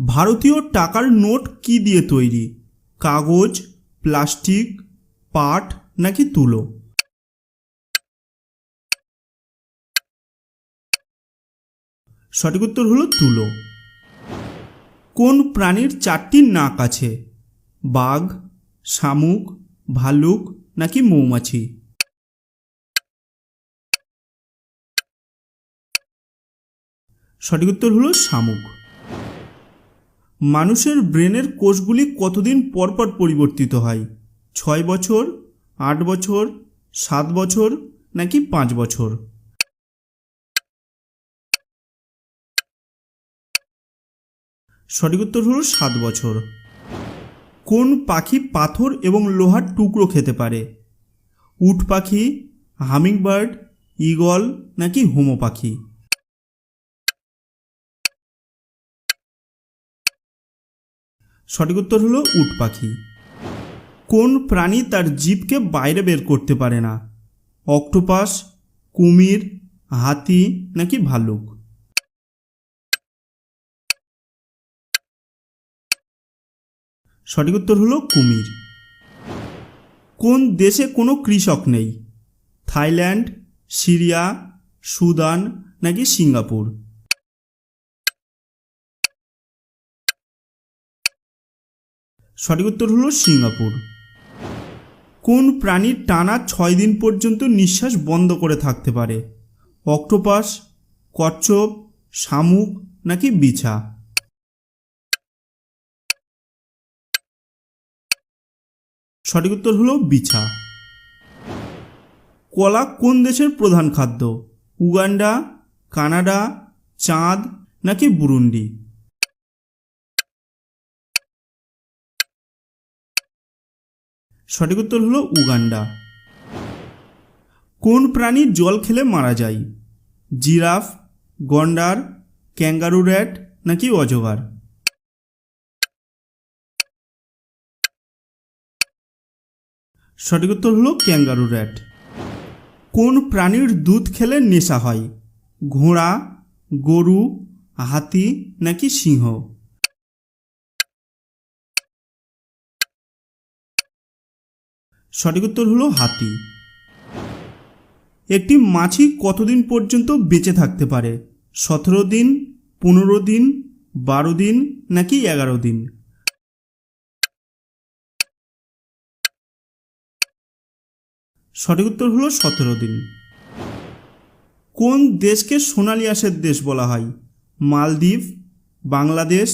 ভারতীয় টাকার নোট কি দিয়ে তৈরি? কাগজ, প্লাস্টিক, পাট নাকি তুলো? সঠিক উত্তর হলো তুলো। কোন প্রাণীর চারটি নাক আছে? বাঘ, শামুক, ভালুক নাকি মৌমাছি? সঠিক উত্তর হলো শামুক। মানুষের ব্রেনের কোষগুলি কতদিন পর পর পরিবর্তিত হয়? 6 বছর, 8 বছর, 7 বছর নাকি 5 বছর? সঠিক উত্তর হলো 7 বছর। কোন পাখি পাথর এবং লোহার টুকরো খেতে পারে? উট পাখি, হামিংবার্ড, ঈগল নাকি হুমো পাখি? সঠিক উত্তর হলো উট পাখি। কোন প্রাণী তার জিভকে বাইরে বের করতে পারে না? অক্টোপাস, কুমির, হাতি নাকি ভালুক? সঠিক উত্তর হলো কুমির। কোন দেশে কোনো কৃষক নেই? থাইল্যান্ড, সিরিয়া, সুদান নাকি সিঙ্গাপুর? সঠিক উত্তর হলো সিঙ্গাপুর। কোন প্রাণী টানা 6 দিন পর্যন্ত নিঃশ্বাস বন্ধ করে থাকতে পারে? অক্টোপাস, কচ্ছপ, শামুক নাকি বিছা? সঠিক উত্তর হলো বিছা। কলা কোন দেশের প্রধান খাদ্য? উগান্ডা, কানাডা, চাঁদ নাকি বুরুন্ডি? সঠিক উত্তর হলো উগান্ডা। কোন প্রাণী জল খেলে মারা যায়? জিরাফ, গন্ডার, ক্যাঙ্গারু র্যাট নাকি অজগর? সঠিক উত্তর হলো ক্যাঙ্গারু র্যাট। কোন প্রাণীর দুধ খেলে নেশা হয়? ঘোড়া, গরু, হাতি নাকি সিংহ? সঠিক উত্তর হলো হাতি। একটি মাছি কতদিন পর্যন্ত বেঁচে থাকতে পারে? 17 দিন, 15 দিন, 12 দিন নাকি 11 দিন? সঠিক উত্তর হলো 17 দিন। কোন দেশকে সোনালী আঁশের দেশ বলা হয়? মালদ্বীপ, বাংলাদেশ